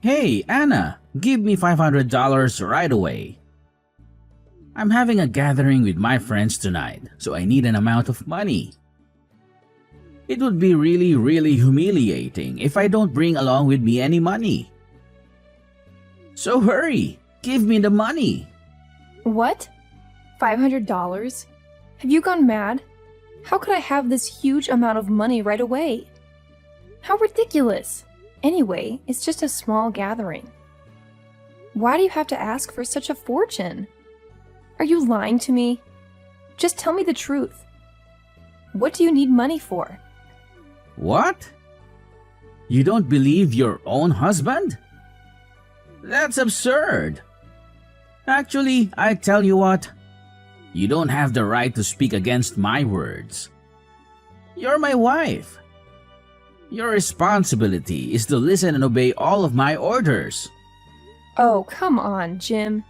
Hey, Anna, give me $500 right away. I'm having a gathering with my friends tonight, so I need an amount of money. It would be really humiliating if I don't bring along with me any money. So hurry, give me the money. What? $500? Have you gone mad? How could I have this huge amount of money right away? How ridiculous! Anyway, it's just a small gathering. Why do you have to ask for such a fortune? Are you lying to me? Just tell me the truth. What do you need money for? What? You don't believe your own husband? That's absurd. Actually, I tell you what, you don't have the right to speak against my words. You're my wife. Your responsibility is to listen and obey all of my orders. Oh, come on, Jim.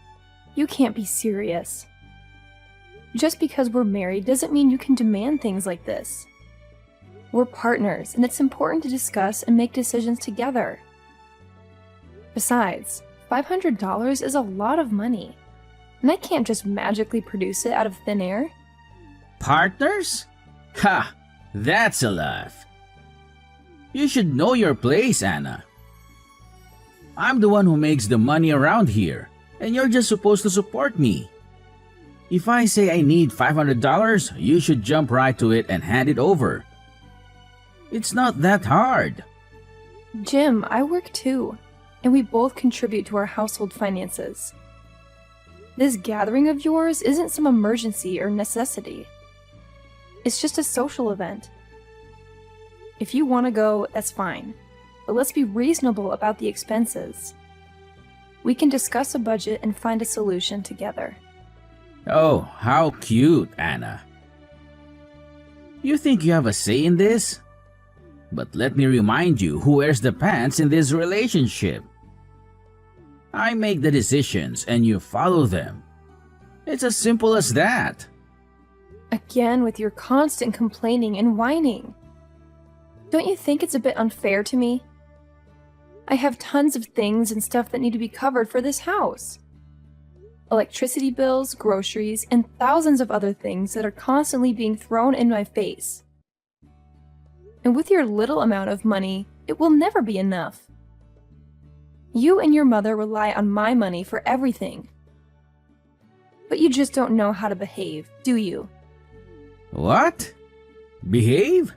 You can't be serious. Just because we're married doesn't mean you can demand things like this. We're partners, and it's important to discuss and make decisions together. Besides, $500 is a lot of money, and I can't just magically produce it out of thin air. Partners? Ha! That's a laugh. You should know your place, Anna. I'm the one who makes the money around here, and you're just supposed to support me. If I say I need $500, you should jump right to it and hand it over. It's not that hard. Jim, I work too, and we both contribute to our household finances. This gathering of yours isn't some emergency or necessity. It's just a social event. If you want to go, that's fine, but let's be reasonable about the expenses. We can discuss a budget and find a solution together. Oh, how cute, Anna. You think you have a say in this? But let me remind you who wears the pants in this relationship. I make the decisions and you follow them. It's as simple as that. Again with your constant complaining and whining. Don't you think it's a bit unfair to me? I have tons of things and stuff that need to be covered for this house. Electricity bills, groceries, and thousands of other things that are constantly being thrown in my face. And with your little amount of money, it will never be enough. You and your mother rely on my money for everything. But you just don't know how to behave, do you? What? Behave?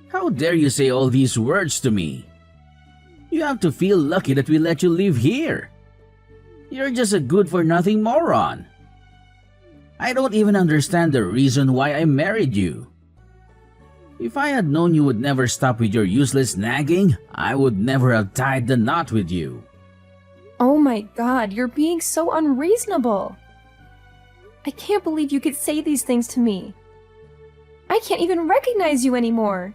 How dare you say all these words to me? You have to feel lucky that we let you live here. You're just a good-for-nothing moron. I don't even understand the reason why I married you. If I had known you would never stop with your useless nagging, I would never have tied the knot with you. Oh my God, you're being so unreasonable. I can't believe you could say these things to me. I can't even recognize you anymore.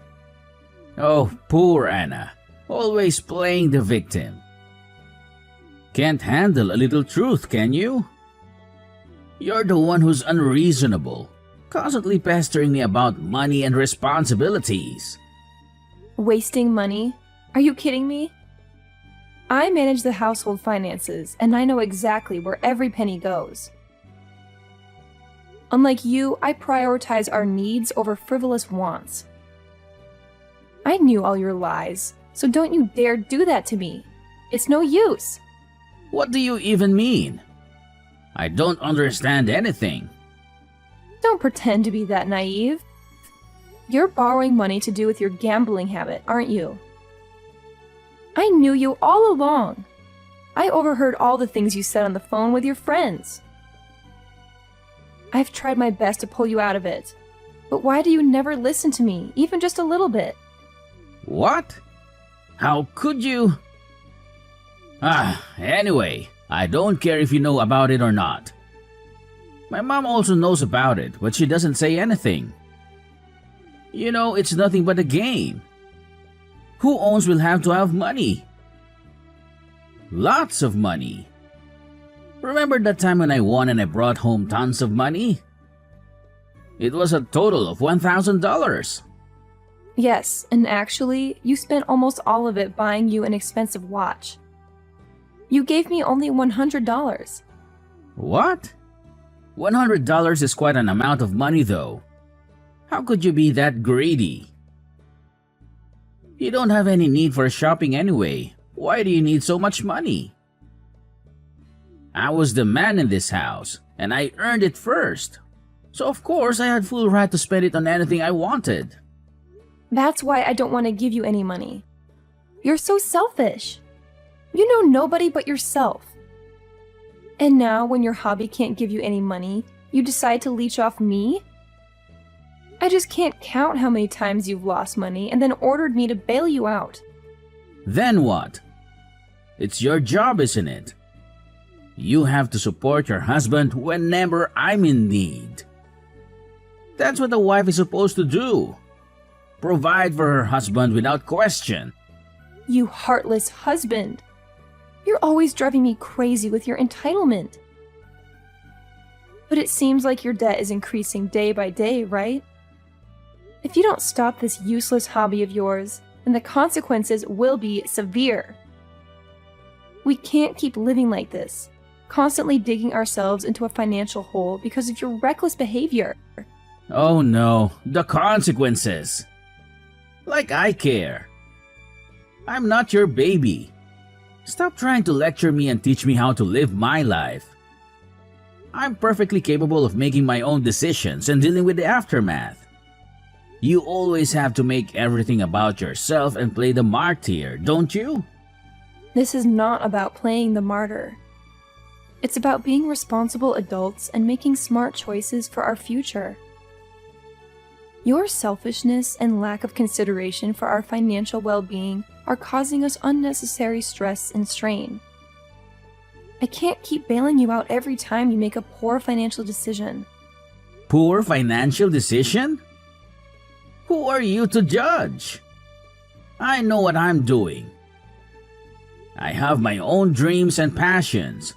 Oh, poor Anna, always playing the victim. Can't handle a little truth, can you? You're the one who's unreasonable, constantly pestering me about money and responsibilities. Wasting money? Are you kidding me? I manage the household finances, and I know exactly where every penny goes. Unlike you, I prioritize our needs over frivolous wants. I knew all your lies, so don't you dare do that to me. It's no use. What do you even mean? I don't understand anything. Don't pretend to be that naive. You're borrowing money to do with your gambling habit, aren't you? I knew you all along. I overheard all the things you said on the phone with your friends. I've tried my best to pull you out of it. But why do you never listen to me, even just a little bit? What? How could you? Anyway, I don't care if you know about it or not. My mom also knows about it, but she doesn't say anything. You know, it's nothing but a game. Who owns will have to have money. Lots of money. Remember that time when I won and I brought home tons of money? It was a total of $1,000. Yes, and actually, you spent almost all of it buying you an expensive watch. You gave me only $100. What? $100 is quite an amount of money, though. How could you be that greedy? You don't have any need for shopping anyway. Why do you need so much money? I was the man in this house, and I earned it first. So of course I had full right to spend it on anything I wanted. That's why I don't want to give you any money. You're so selfish. You know nobody but yourself. And now, when your hobby can't give you any money, you decide to leech off me? I just can't count how many times you've lost money and then ordered me to bail you out. Then what? It's your job, isn't it? You have to support your husband whenever I'm in need. That's what a wife is supposed to do. Provide for her husband without question. You heartless husband. You're always driving me crazy with your entitlement. But it seems like your debt is increasing day by day, right? If you don't stop this useless hobby of yours, then the consequences will be severe. We can't keep living like this, constantly digging ourselves into a financial hole because of your reckless behavior. Oh no, the consequences. Like I care. I'm not your baby. Stop trying to lecture me and teach me how to live my life. I'm perfectly capable of making my own decisions and dealing with the aftermath. You always have to make everything about yourself and play the martyr, don't you? This is not about playing the martyr. It's about being responsible adults and making smart choices for our future. Your selfishness and lack of consideration for our financial well-being are causing us unnecessary stress and strain. I can't keep bailing you out every time you make a poor financial decision. Poor financial decision? Who are you to judge? I know what I'm doing. I have my own dreams and passions.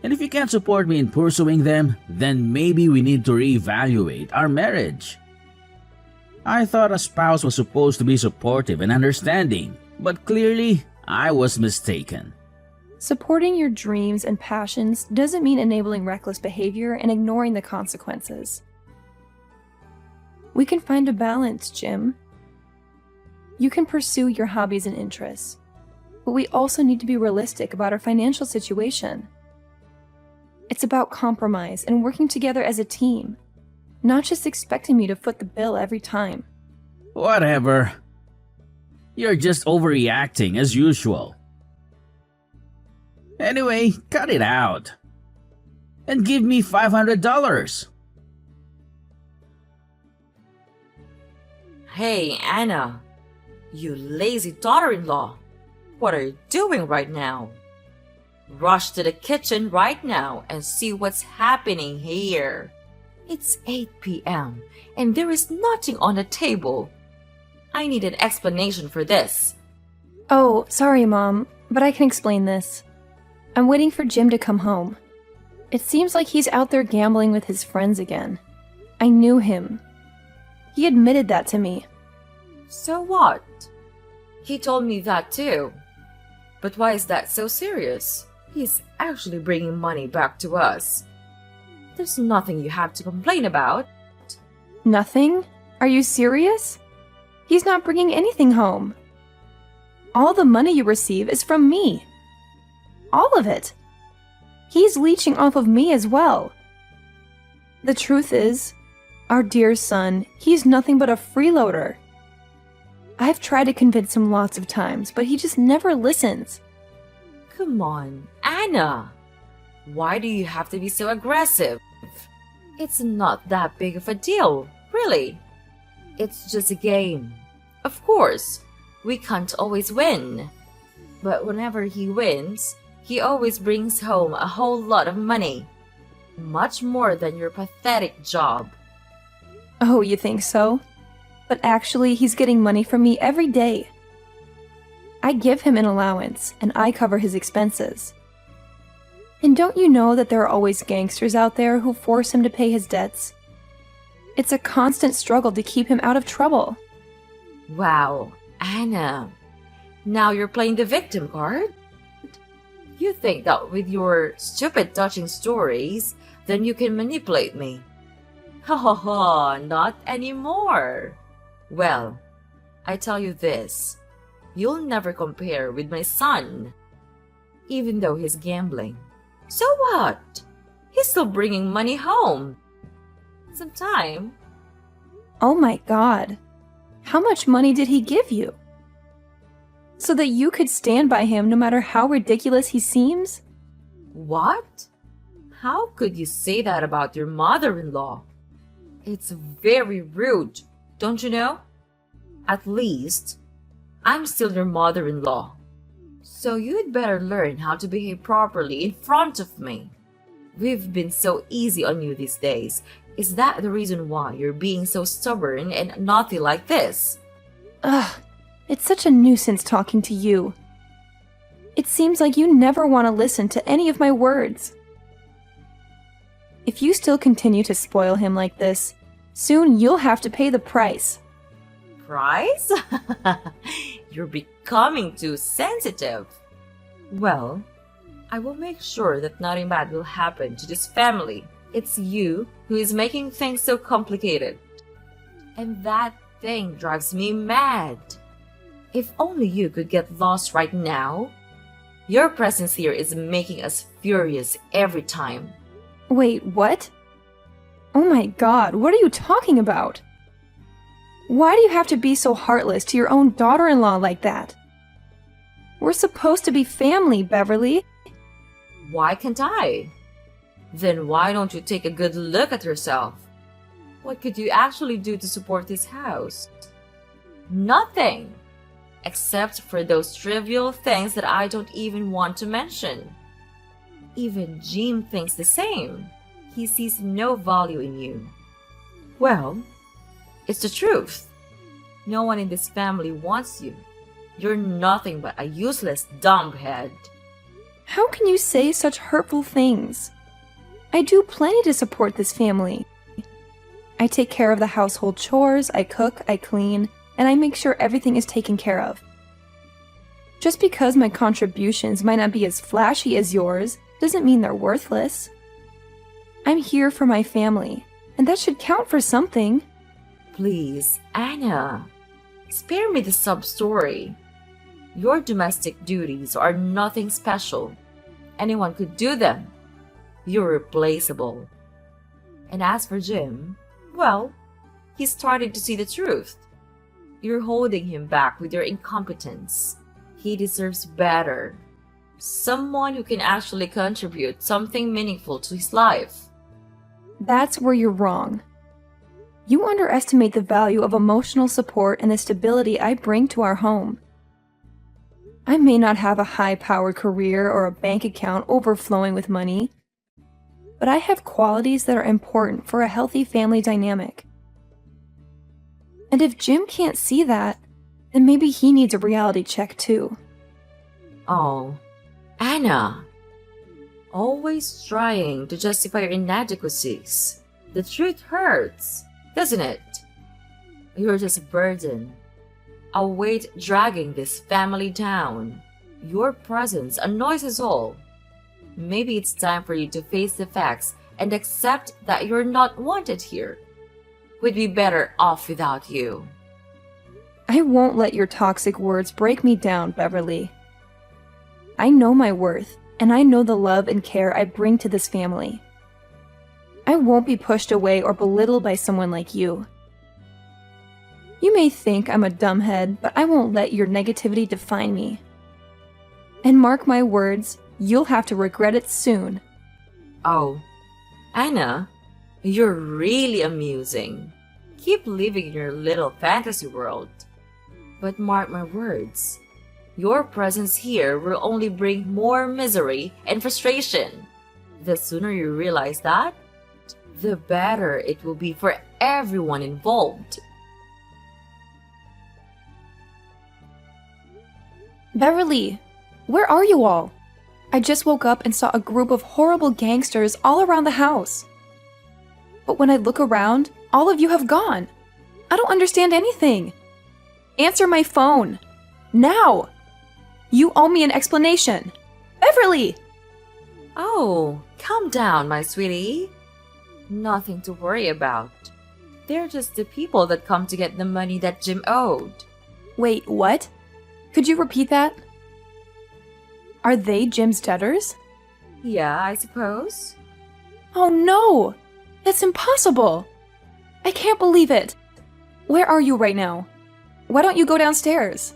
And if you can't support me in pursuing them, then maybe we need to reevaluate our marriage. I thought a spouse was supposed to be supportive and understanding, but clearly I was mistaken. Supporting your dreams and passions doesn't mean enabling reckless behavior and ignoring the consequences. We can find a balance, Jim. You can pursue your hobbies and interests, but we also need to be realistic about our financial situation. It's about compromise and working together as a team, not just expecting me to foot the bill every time. Whatever. You're just overreacting as usual. Anyway, cut it out. And give me $500. Hey, Anna. You lazy daughter-in-law. What are you doing right now? Rush to the kitchen right now and see what's happening here. It's 8 p.m. and there is nothing on the table. I need an explanation for this. Oh, sorry, Mom, but I can explain this. I'm waiting for Jim to come home. It seems like he's out there gambling with his friends again. I knew him. He admitted that to me. So what? He told me that too. But why is that so serious? He's actually bringing money back to us. There's nothing you have to complain about. Nothing? Are you serious? He's not bringing anything home. All the money you receive is from me. All of it. He's leeching off of me as well. The truth is, our dear son, he's nothing but a freeloader. I've tried to convince him lots of times, but he just never listens. Come on, Anna. Why do you have to be so aggressive? It's not that big of a deal, really. It's just a game. Of course, we can't always win. But whenever he wins, he always brings home a whole lot of money. Much more than your pathetic job. Oh, you think so? But actually, he's getting money from me every day. I give him an allowance, and I cover his expenses. And don't you know that there are always gangsters out there who force him to pay his debts? It's a constant struggle to keep him out of trouble. Wow, Anna. Now you're playing the victim card? You think that with your stupid touching stories, then you can manipulate me. Ha ha ha, not anymore. Well, I tell you this, you'll never compare with my son. Even though he's gambling. So what? He's still bringing money home. Sometime. Oh my god. How much money did he give you? So that you could stand by him no matter how ridiculous he seems? What? How could you say that about your mother-in-law? It's very rude, don't you know? At least, I'm still your mother-in-law. So you'd better learn how to behave properly in front of me. We've been so easy on you these days. Is that the reason why you're being so stubborn and naughty like this? Ugh, it's such a nuisance talking to you. It seems like you never want to listen to any of my words. If you still continue to spoil him like this, soon you'll have to pay the price. Price? You're becoming too sensitive. Well, I will make sure that nothing bad will happen to this family. It's you who is making things so complicated. And that thing drives me mad. If only you could get lost right now. Your presence here is making us furious every time. Wait, what? Oh my god, what are you talking about? Why do you have to be so heartless to your own daughter-in-law like that? We're supposed to be family, Beverly. Why can't I? Then why don't you take a good look at yourself? What could you actually do to support this house? Nothing! Except for those trivial things that I don't even want to mention. Even Jim thinks the same. He sees no value in you. Well, it's the truth. No one in this family wants you. You're nothing but a useless dumbhead. How can you say such hurtful things? I do plenty to support this family. I take care of the household chores, I cook, I clean, and I make sure everything is taken care of. Just because my contributions might not be as flashy as yours doesn't mean they're worthless. I'm here for my family, and that should count for something. Please, Anna, spare me the sub-story. Your domestic duties are nothing special. Anyone could do them. You're replaceable. And as for Jim, well, he's starting to see the truth. You're holding him back with your incompetence. He deserves better. Someone who can actually contribute something meaningful to his life. That's where you're wrong. You underestimate the value of emotional support and the stability I bring to our home. I may not have a high-powered career or a bank account overflowing with money, but I have qualities that are important for a healthy family dynamic. And if Jim can't see that, then maybe he needs a reality check too. Oh, Anna. Always trying to justify your inadequacies. The truth hurts, doesn't it? You're just a burden. A weight dragging this family down. Your presence annoys us all. Maybe it's time for you to face the facts and accept that you're not wanted here. We'd be better off without you. I won't let your toxic words break me down, Beverly. I know my worth, and I know the love and care I bring to this family. I won't be pushed away or belittled by someone like you. You may think I'm a dumbhead, but I won't let your negativity define me. And mark my words, you'll have to regret it soon. Oh, Anna, you're really amusing. Keep living in your little fantasy world. But mark my words, your presence here will only bring more misery and frustration. The sooner you realize that, the better it will be for everyone involved. Beverly, where are you all? I just woke up and saw a group of horrible gangsters all around the house. But when I look around, all of you have gone. I don't understand anything. Answer my phone. Now! You owe me an explanation. Beverly! Oh, calm down, my sweetie. Nothing to worry about. They're just the people that come to get the money that Jim owed. Wait, what? Could you repeat that? Are they Jim's debtors? Yeah, I suppose. Oh no! That's impossible! I can't believe it! Where are you right now? Why don't you go downstairs?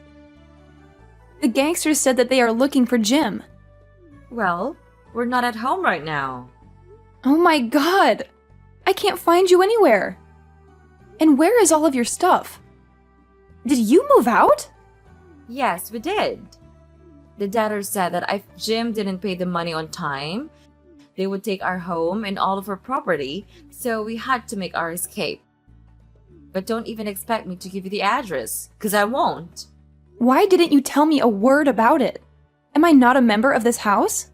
The gangsters said that they are looking for Jim. Well, we're not at home right now. Oh my god! I can't find you anywhere! And where is all of your stuff? Did you move out? Yes, we did. The debtors said that if Jim didn't pay the money on time, they would take our home and all of our property, so we had to make our escape. But don't even expect me to give you the address, because I won't. Why didn't you tell me a word about it? Am I not a member of this house?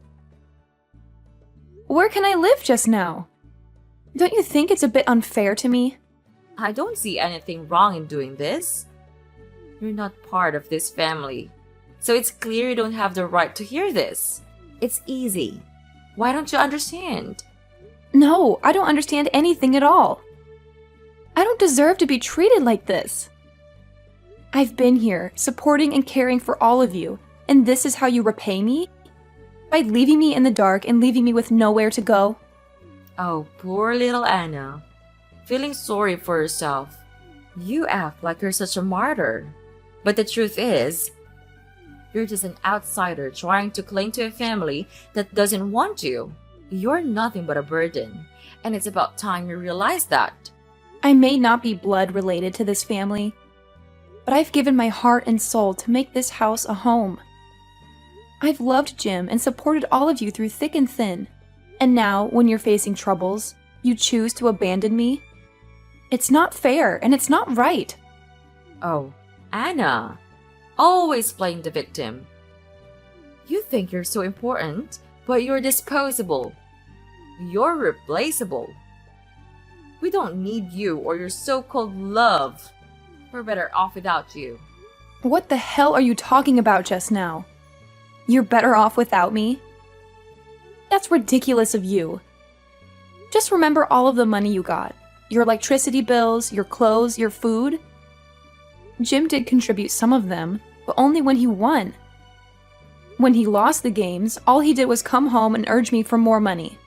Where can I live just now? Don't you think it's a bit unfair to me? I don't see anything wrong in doing this. You're not part of this family, so it's clear you don't have the right to hear this. It's easy. Why don't you understand? No, I don't understand anything at all. I don't deserve to be treated like this. I've been here, supporting and caring for all of you, and this is how you repay me? By leaving me in the dark and leaving me with nowhere to go? Oh, poor little Anna. Feeling sorry for yourself. You act like you're such a martyr. But the truth is, you're just an outsider trying to cling to a family that doesn't want you. You're nothing but a burden, and it's about time you realize that. I may not be blood related to this family, but I've given my heart and soul to make this house a home. I've loved Jim and supported all of you through thick and thin, and now, when you're facing troubles, you choose to abandon me? It's not fair, and it's not right. Oh, Anna, always playing the victim. You think you're so important, but you're disposable. You're replaceable. We don't need you or your so-called love. We're better off without you. What the hell are you talking about just now? You're better off without me? That's ridiculous of you. Just remember all of the money you got. Your electricity bills, your clothes, your food. Jim did contribute some of them, but only when he won. When he lost the games, all he did was come home and urge me for more money.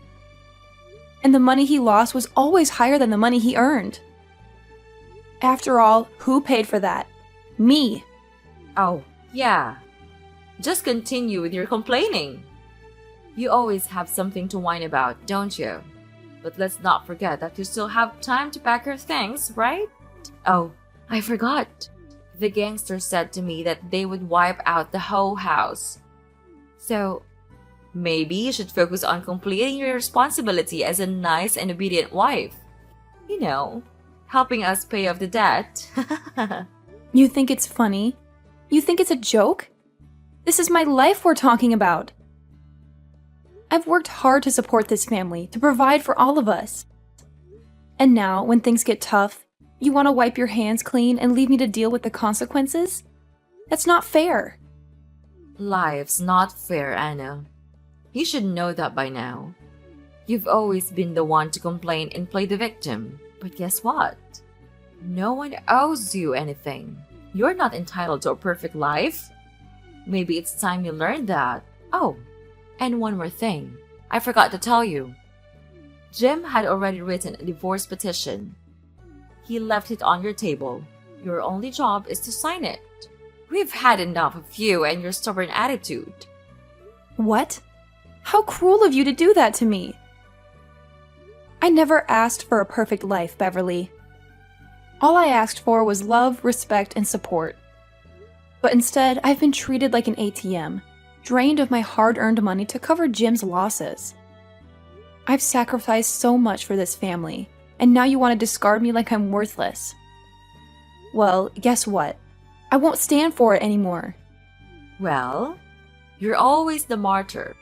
And the money he lost was always higher than the money he earned. After all, who paid for that? Me. Oh, yeah. Just continue with your complaining. You always have something to whine about, don't you? But let's not forget that you still have time to pack your things, right? Oh, I forgot. The gangster said to me that they would wipe out the whole house. So, maybe you should focus on completing your responsibility as a nice and obedient wife. You know, helping us pay off the debt. You think it's funny? You think it's a joke? This is my life we're talking about. I've worked hard to support this family, to provide for all of us. And now, when things get tough, you want to wipe your hands clean and leave me to deal with the consequences? That's not fair. Life's not fair, Anna. You should know that by now. You've always been the one to complain and play the victim. But guess what? No one owes you anything. You're not entitled to a perfect life. Maybe it's time you learned that. Oh, and one more thing. I forgot to tell you. Jim had already written a divorce petition. He left it on your table. Your only job is to sign it. We've had enough of you and your stubborn attitude. What? How cruel of you to do that to me. I never asked for a perfect life, Beverly. All I asked for was love, respect, and support. But instead, I've been treated like an ATM, drained of my hard-earned money to cover Jim's losses. I've sacrificed so much for this family, and now you want to discard me like I'm worthless. Well, guess what? I won't stand for it anymore. Well, you're always the martyr.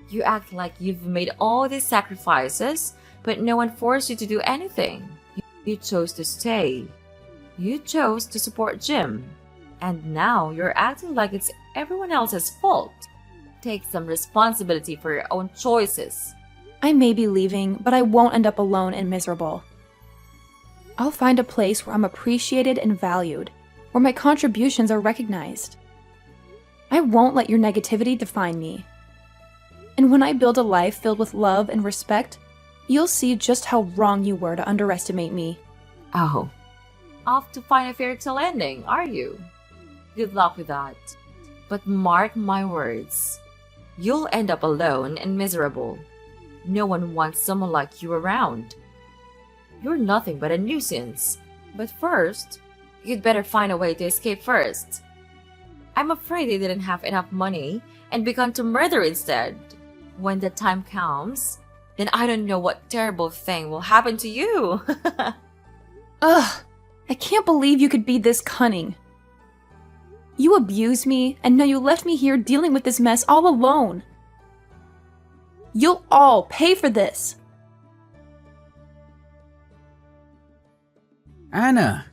You act like you've made all these sacrifices, but no one forced you to do anything. You chose to stay. You chose to support Jim. And now you're acting like it's everyone else's fault. take some responsibility for your own choices. I may be leaving, but I won't end up alone and miserable. I'll find a place where I'm appreciated and valued, where my contributions are recognized. I won't let your negativity define me. And when I build a life filled with love and respect, you'll see just how wrong you were to underestimate me. Oh, off to find a fairy tale ending, are you? Good luck with that. But mark my words, you'll end up alone and miserable. No one wants someone like you around. You're nothing but a nuisance. But first, you'd better find a way to escape first. I'm afraid they didn't have enough money and begun to murder instead. When the time comes, then I don't know what terrible thing will happen to you. Ugh, I can't believe you could be this cunning. You abused me, and now you left me here dealing with this mess all alone. You'll all pay for this. Anna,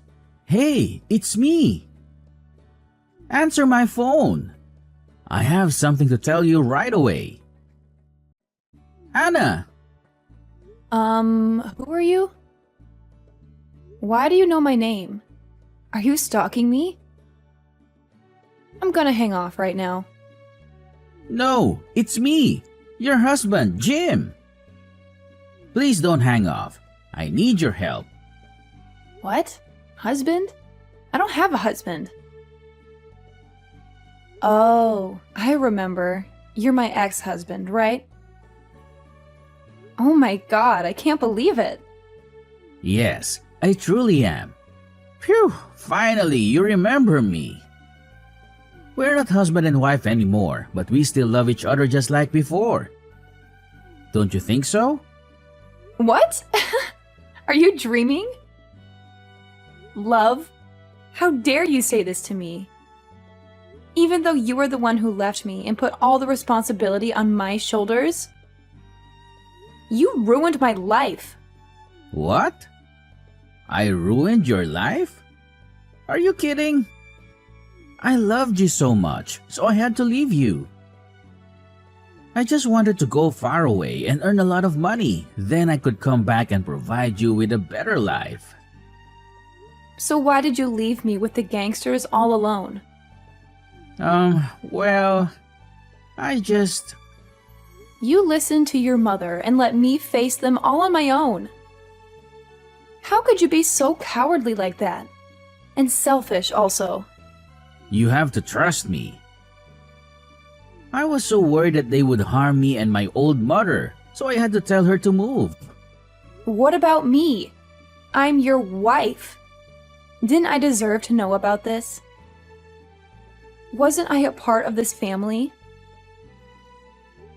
hey, it's me. Answer my phone. I have something to tell you right away. Anna! Who are you? Why do you know my name? Are you stalking me? I'm gonna hang off right now. No, it's me, your husband, Jim. Please don't hang off. I need your help. What? Husband? I don't have a husband. Oh, I remember. You're my ex-husband, right? Oh my god, I can't believe it. Yes, I truly am. Phew, finally you remember me. We're not husband and wife anymore, but we still love each other just like before. Don't you think so? What? Are you dreaming? Love? How dare you say this to me? Even though you were the one who left me and put all the responsibility on my shoulders? You ruined my life. What? I ruined your life? Are you kidding? I loved you so much, so I had to leave you. I just wanted to go far away and earn a lot of money. Then I could come back and provide you with a better life. So why did you leave me with the gangsters all alone? Well, I just... You listened to your mother and let me face them all on my own. How could you be so cowardly like that? And selfish also. You have to trust me. I was so worried that they would harm me and my old mother, so I had to tell her to move. What about me? I'm your wife. Didn't I deserve to know about this? Wasn't I a part of this family?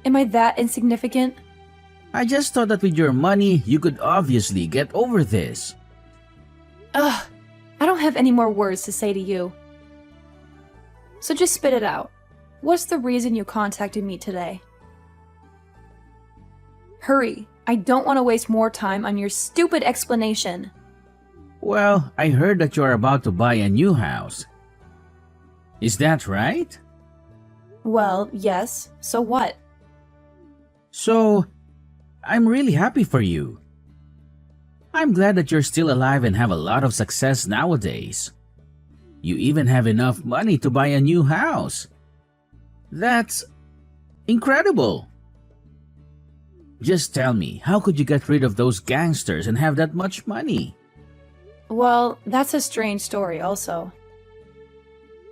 Am I that insignificant? I just thought that with your money, you could obviously get over this. Ugh, I don't have any more words to say to you. So just spit it out. What's the reason you contacted me today? Hurry, I don't want to waste more time on your stupid explanation. Well, I heard that you are about to buy a new house. Is that right? Well, yes. So what? So, I'm really happy for you. I'm glad that you're still alive and have a lot of success nowadays. You even have enough money to buy a new house. That's incredible. Just tell me, how could you get rid of those gangsters and have that much money? Well, that's a strange story also.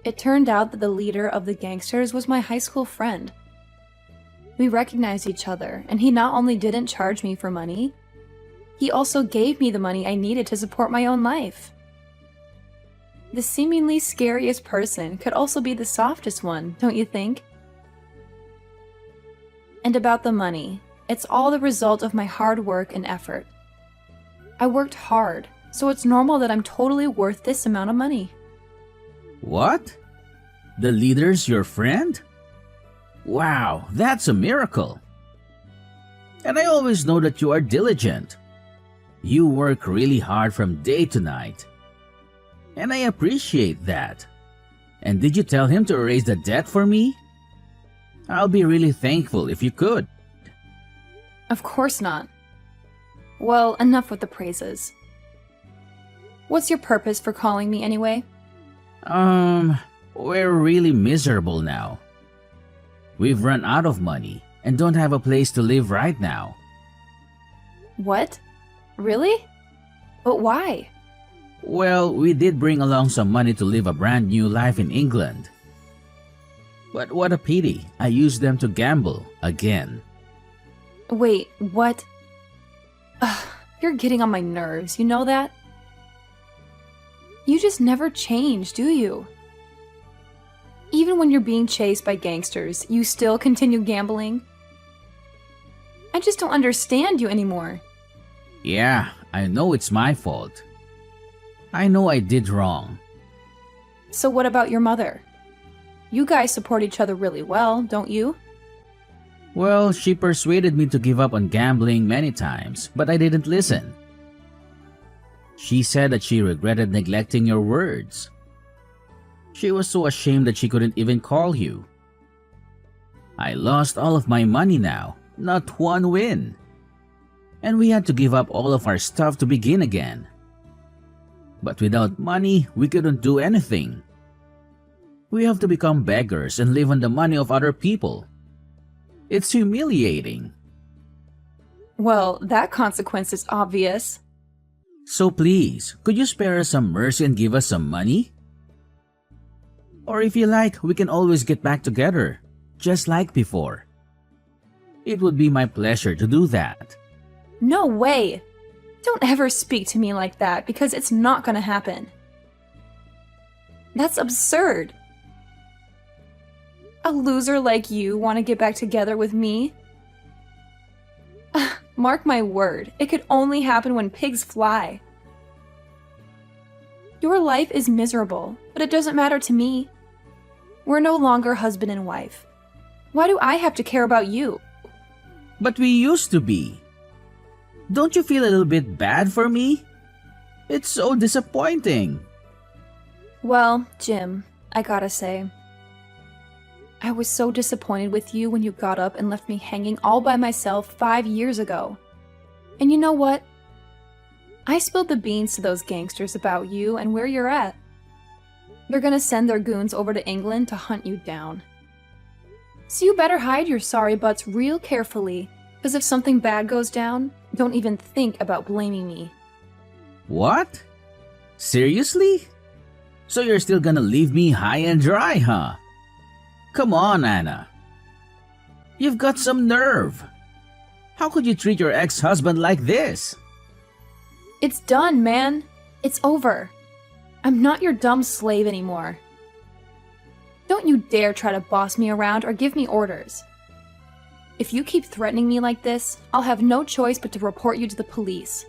It turned out that the leader of the gangsters was my high school friend. We recognized each other, and he not only didn't charge me for money, he also gave me the money I needed to support my own life. The seemingly scariest person could also be the softest one, don't you think? And about the money, it's all the result of my hard work and effort. I worked hard, so it's normal that I'm totally worth this amount of money. What? The leader's your friend? Wow, that's a miracle. And I always know that you are diligent. You work really hard from day to night. And I appreciate that. And did you tell him to erase the debt for me? I'll be really thankful if you could. Of course not. Well, enough with the praises. What's your purpose for calling me anyway? We're really miserable now. We've run out of money and don't have a place to live right now. What? Really? But why? Well, we did bring along some money to live a brand new life in England. But what a pity, I used them to gamble again. Wait, what? Ugh, you're getting on my nerves, you know that? You just never change, do you? Even when you're being chased by gangsters, you still continue gambling? I just don't understand you anymore. Yeah, I know it's my fault. I know I did wrong. So what about your mother? You guys support each other really well, don't you? Well, she persuaded me to give up on gambling many times, but I didn't listen. She said that she regretted neglecting your words. She was so ashamed that she couldn't even call you. I lost all of my money now, not one win. And we had to give up all of our stuff to begin again. But without money, we couldn't do anything. We have to become beggars and live on the money of other people. It's humiliating. Well, that consequence is obvious. So please, could you spare us some mercy and give us some money? Or if you like, we can always get back together, just like before. It would be my pleasure to do that. No way! Don't ever speak to me like that, because it's not gonna happen. That's absurd. A loser like you want to get back together with me? Mark my word, it could only happen when pigs fly. Your life is miserable, but it doesn't matter to me. We're no longer husband and wife. Why do I have to care about you? But we used to be. Don't you feel a little bit bad for me? It's so disappointing. Well, Jim, I gotta say, I was so disappointed with you when you got up and left me hanging all by myself 5 years ago. And you know what? I spilled the beans to those gangsters about you and where you're at. They're gonna send their goons over to England to hunt you down. So you better hide your sorry butts real carefully, because if something bad goes down, don't even think about blaming me. What? Seriously? So you're still gonna leave me high and dry, huh? Come on, Anna. You've got some nerve. How could you treat your ex-husband like this? It's done, man. It's over. I'm not your dumb slave anymore. Don't you dare try to boss me around or give me orders. If you keep threatening me like this, I'll have no choice but to report you to the police.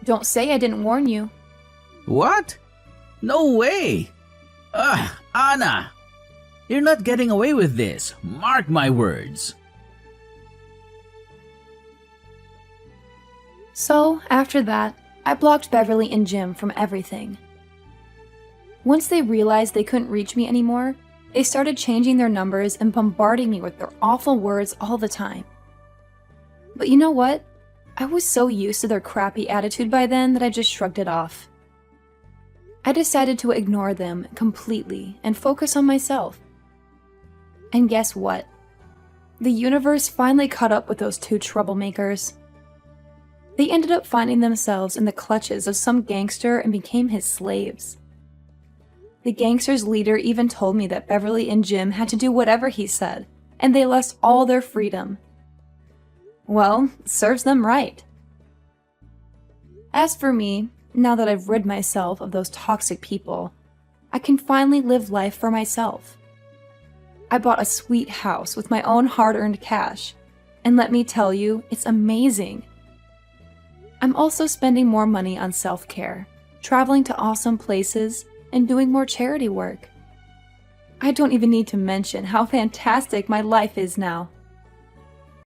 Don't say I didn't warn you. What? No way! Ugh, Anna! You're not getting away with this. Mark my words. So, after that, I blocked Beverly and Jim from everything. Once they realized they couldn't reach me anymore, they started changing their numbers and bombarding me with their awful words all the time. But you know what? I was so used to their crappy attitude by then that I just shrugged it off. I decided to ignore them completely and focus on myself. And guess what? The universe finally caught up with those two troublemakers. They ended up finding themselves in the clutches of some gangster and became his slaves. The gangster's leader even told me that Beverly and Jim had to do whatever he said, and they lost all their freedom. Well, serves them right. As for me, now that I've rid myself of those toxic people, I can finally live life for myself. I bought a sweet house with my own hard-earned cash, and let me tell you, it's amazing. I'm also spending more money on self-care, traveling to awesome places, and doing more charity work. I don't even need to mention how fantastic my life is now.